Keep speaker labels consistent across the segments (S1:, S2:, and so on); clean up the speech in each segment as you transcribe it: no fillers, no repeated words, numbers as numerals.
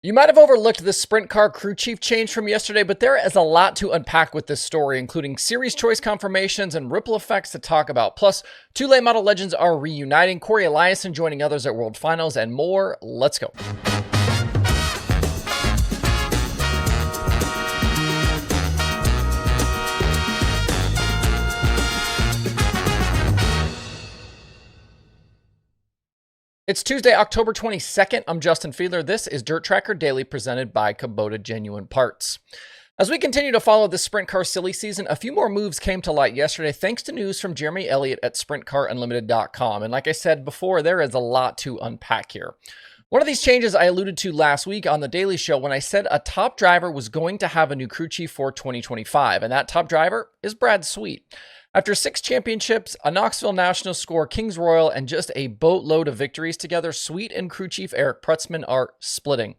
S1: You might have overlooked the sprint car crew chief change from yesterday, but there is a lot to unpack with this story, including series choice confirmations and ripple effects to talk about. Plus, two late model legends are reuniting, Cory Eliason joining others at World Finals, and more. Let's go. It's Tuesday, October 22nd. I'm Justin Fiedler. This is DIRTRACKR Daily presented by Kubota Genuine Parts. As we continue to follow the sprint car silly season, a few more moves came to light yesterday thanks to news from Jeremy Elliott at sprintcarunlimited.com. And like I said before, there is a lot to unpack here. One of these changes I alluded to last week on the Daily Show when I said a top driver was going to have a new crew chief for 2025, and that top driver is Brad Sweet. After 6 championships, a Knoxville National score, Kings Royal, and just a boatload of victories together, Sweet and crew chief Eric Prutzman are splitting.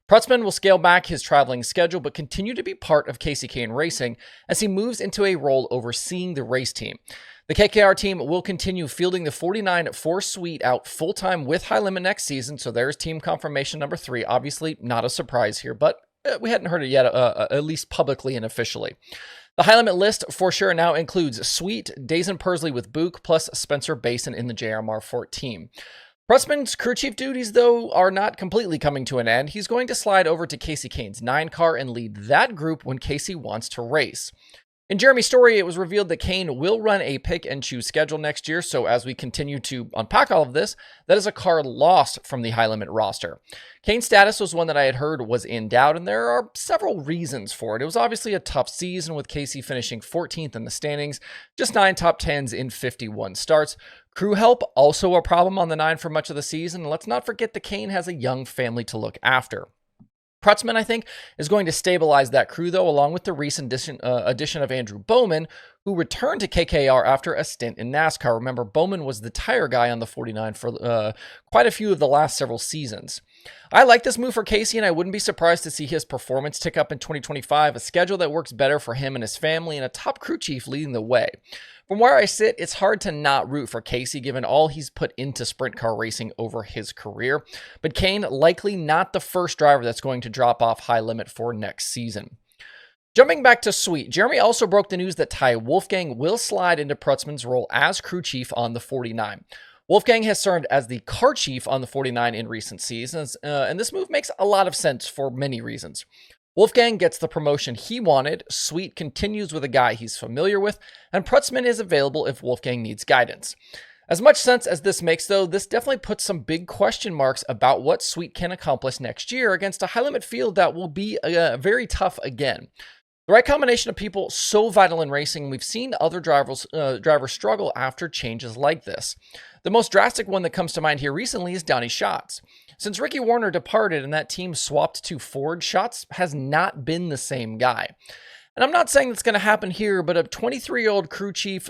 S1: Prutzman will scale back his traveling schedule, but continue to be part of Kasey Kahne Racing as he moves into a role overseeing the race team. The KKR team will continue fielding the 49 for Sweet out full-time with High Limit next season, so there's team confirmation number 3. Obviously, not a surprise here, but we hadn't heard it yet, at least publicly and officially. The High Limit list for sure now includes Sweet, Dazen Pursley with Book, plus Spencer Basin in the JRMR 14. Prutzman's crew chief duties, though, are not completely coming to an end. He's going to slide over to Kasey Kahne's 9 car and lead that group when Kasey wants to race. In Jeremy's story, it was revealed that Kahne will run a pick-and-choose schedule next year, so as we continue to unpack all of this, that is a car lost from the High Limit roster. Kahne's status was one that I had heard was in doubt, and there are several reasons for it. It was obviously a tough season, with Kasey finishing 14th in the standings, just 9 top 10s in 51 starts. Crew help, also a problem on the 9 for much of the season, and let's not forget that Kahne has a young family to look after. Prutzman, I think, is going to stabilize that crew, though, along with the recent addition of Andrew Bowman, who returned to KKR after a stint in NASCAR. Remember, Bowman was the tire guy on the 49 for quite a few of the last several seasons. I like this move for Kasey, and I wouldn't be surprised to see his performance tick up in 2025, a schedule that works better for him and his family, and a top crew chief leading the way. From where I sit, it's hard to not root for Kasey given all he's put into sprint car racing over his career, but Kahne likely not the first driver that's going to drop off High Limit for next season. Jumping back to Sweet, Jeremy also broke the news that Tye Wolfgang will slide into Prutzman's role as crew chief on the 49. Wolfgang has served as the car chief on the 49 in recent seasons, and this move makes a lot of sense for many reasons. Wolfgang gets the promotion he wanted, Sweet continues with a guy he's familiar with, and Prutzman is available if Wolfgang needs guidance. As much sense as this makes, though, this definitely puts some big question marks about what Sweet can accomplish next year against a High Limit field that will be very tough again. The right combination of people so vital in racing, we've seen other drivers struggle after changes like this. The most drastic one that comes to mind here recently is Donnie Schatz. Since Ricky Warner departed and that team swapped to Ford, Schatz has not been the same guy. And I'm not saying that's going to happen here, but a 23-year-old crew chief,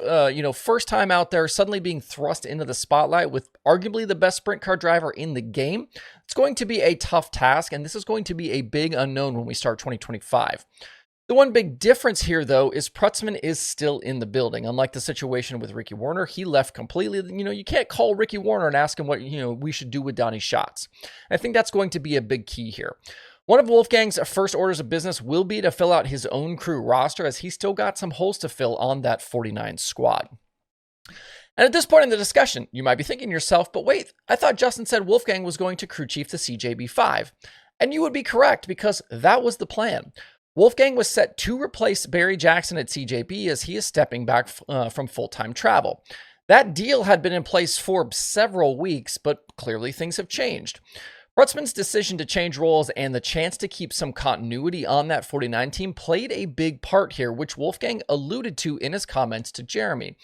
S1: first time out there, suddenly being thrust into the spotlight with arguably the best sprint car driver in the game, it's going to be a tough task, and this is going to be a big unknown when we start 2025. The one big difference here, though, is Prutzman is still in the building. Unlike the situation with Ricky Warner, he left completely. You can't call Ricky Warner and ask him what, we should do with Donnie Schatz. I think that's going to be a big key here. One of Wolfgang's first orders of business will be to fill out his own crew roster, as he's still got some holes to fill on that 49 squad. And at this point in the discussion, you might be thinking to yourself, but wait, I thought Justin said Wolfgang was going to crew chief the CJB5. And you would be correct, because that was the plan. Wolfgang was set to replace Barry Jackson at CJB as he is stepping back from full-time travel. That deal had been in place for several weeks, but clearly things have changed. Prutzman's decision to change roles and the chance to keep some continuity on that 49 team played a big part here, which Wolfgang alluded to in his comments to Jeremy.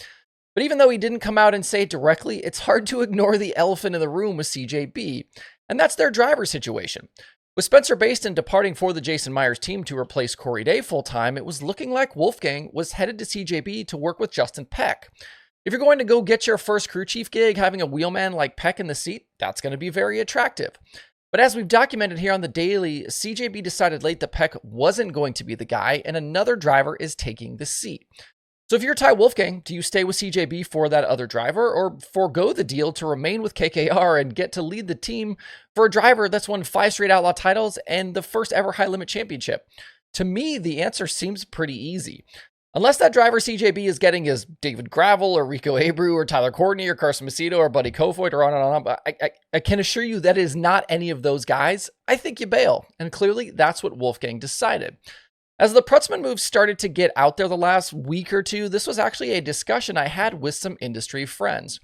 S1: But even though he didn't come out and say it directly, it's hard to ignore the elephant in the room with CJB, and that's their driver situation. With Spencer Basin departing for the Jason Myers team to replace Corey Day full-time, it was looking like Wolfgang was headed to CJB to work with Justin Peck. If you're going to go get your first crew chief gig, having a wheelman like Peck in the seat, that's going to be very attractive. But as we've documented here on the Daily, CJB decided late that Peck wasn't going to be the guy, and another driver is taking the seat. So if you're Tye Wolfgang, do you stay with CJB for that other driver or forego the deal to remain with KKR and get to lead the team for a driver that's won 5 straight Outlaw titles and the first ever high limit championship? To me, the answer seems pretty easy. Unless that driver CJB is getting is David Gravel or Rico Abreu or Tyler Courtney or Carson Macedo or Buddy Kofoid or on and on, but I can assure you that is not any of those guys. I think you bail, and clearly that's what Wolfgang decided. As the Prutzman move started to get out there the last week or two, this was actually a discussion I had with some industry friends.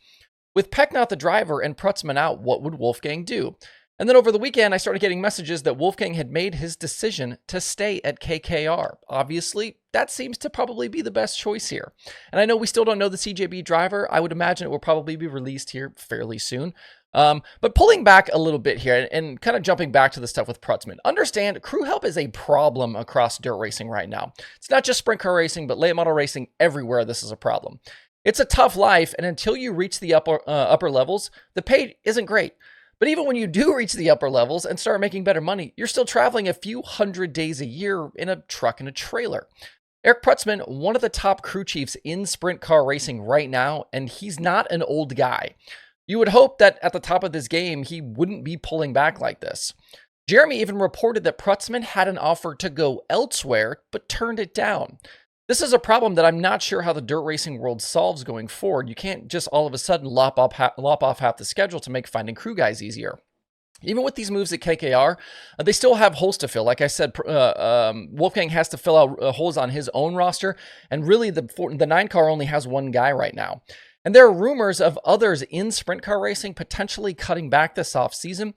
S1: With Peck not the driver and Prutzman out, what would Wolfgang do? And then over the weekend, I started getting messages that Wolfgang had made his decision to stay at KKR. Obviously, that seems to probably be the best choice here. And I know we still don't know the CJB driver. I would imagine it will probably be released here fairly soon. But pulling back a little bit here and kind of jumping back to the stuff with Prutzman, understand crew help is a problem across dirt racing right now. It's not just sprint car racing, but late model racing everywhere. This is a problem. It's a tough life, and until you reach the upper levels, the pay isn't great. But even when you do reach the upper levels and start making better money, you're still traveling a few hundred days a year in a truck and a trailer. Eric Prutzman, one of the top crew chiefs in sprint car racing right now, and he's not an old guy. You would hope that at the top of this game, he wouldn't be pulling back like this. Jeremy even reported that Prutzman had an offer to go elsewhere, but turned it down. This is a problem that I'm not sure how the dirt racing world solves going forward. You can't just all of a sudden lop off half the schedule to make finding crew guys easier. Even with these moves at KKR, they still have holes to fill. Like I said, Wolfgang has to fill out holes on his own roster, and really the 9 car only has one guy right now. And there are rumors of others in sprint car racing potentially cutting back this offseason.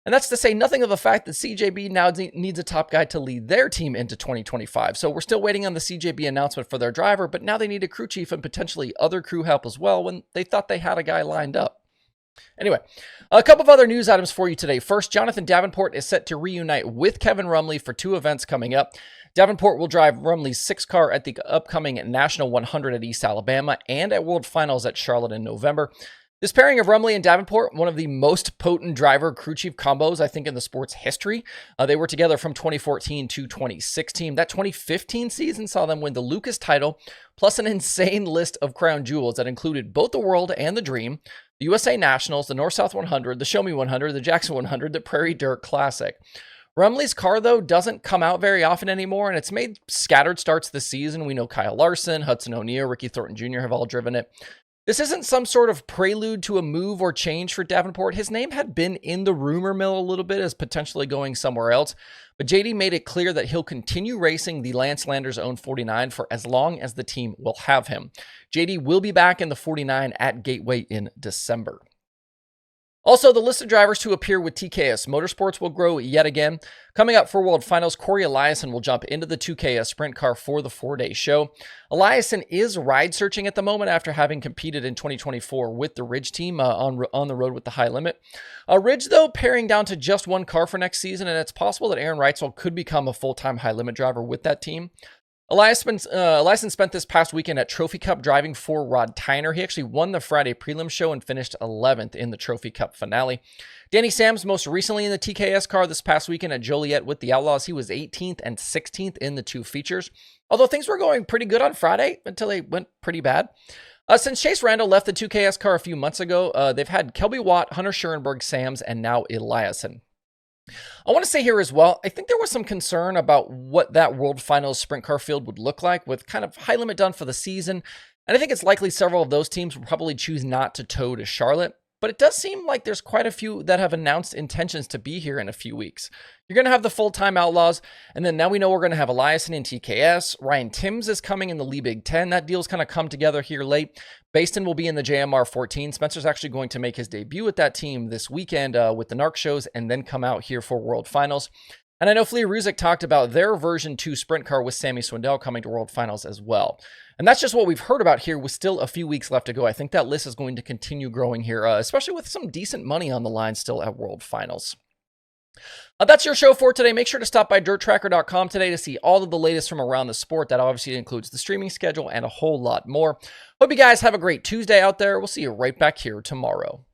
S1: And that's to say nothing of the fact that CJB now needs a top guy to lead their team into 2025. So we're still waiting on the CJB announcement for their driver, but now they need a crew chief and potentially other crew help as well when they thought they had a guy lined up. Anyway, a couple of other news items for you today. First, Jonathan Davenport is set to reunite with Kevin Rumley for 2 events coming up. Davenport will drive Rumley's 6 car at the upcoming National 100 at East Alabama and at World Finals at Charlotte in November. This pairing of Rumley and Davenport, one of the most potent driver-crew chief combos, I think, in the sport's history. They were together from 2014 to 2016. That 2015 season saw them win the Lucas title, plus an insane list of crown jewels that included both the World and the Dream, the USA Nationals, the North-South 100, the Show Me 100, the Jackson 100, the Prairie Dirt Classic. Rumley's car, though, doesn't come out very often anymore, and it's made scattered starts this season. We know Kyle Larson, Hudson O'Neal, Ricky Thornton Jr. have all driven it. This isn't some sort of prelude to a move or change for Davenport. His name had been in the rumor mill a little bit as potentially going somewhere else, but JD made it clear that he'll continue racing the Lance Landers' own 49 for as long as the team will have him. JD will be back in the 49 at Gateway in December. Also, the list of drivers to appear with TKS Motorsports will grow yet again. Coming up for World Finals, Cory Eliason will jump into the 2KS sprint car for the 4-day show. Eliason is ride searching at the moment after having competed in 2024 with the Ridge team on the road with the high limit. Ridge, though, paring down to just 1 car for next season, and it's possible that Aaron Wrightswell could become a full-time high limit driver with that team. Eliason spent this past weekend at Trophy Cup driving for Rod Tyner. He actually won the Friday prelim show and finished 11th in the Trophy Cup finale. Danny Sams most recently in the TKS car this past weekend at Joliet with the Outlaws. He was 18th and 16th in the 2 features. Although things were going pretty good on Friday until they went pretty bad. Since Chase Randall left the 2KS car a few months ago, they've had Kelby Watt, Hunter Schurenberg, Sams, and now Eliason. I want to say here as well, I think there was some concern about what that World Finals sprint car field would look like with kind of high limit done for the season. And I think it's likely several of those teams will probably choose not to tow to Charlotte. But it does seem like there's quite a few that have announced intentions to be here in a few weeks. You're going to have the full-time Outlaws, and then now we know we're going to have Eliason in TKS. Ryan Timms is coming in the Lee Big Ten. That deal's kind of come together here late. Baston will be in the JMR 14. Spencer's actually going to make his debut with that team this weekend with the NARC shows and then come out here for World Finals. And I know Flea Ruzic talked about their version 2 sprint car with Sammy Swindell coming to World Finals as well. And that's just what we've heard about here with still a few weeks left to go. I think that list is going to continue growing here, especially with some decent money on the line still at World Finals. That's your show for today. Make sure to stop by DIRTRACKR.com today to see all of the latest from around the sport. That obviously includes the streaming schedule and a whole lot more. Hope you guys have a great Tuesday out there. We'll see you right back here tomorrow.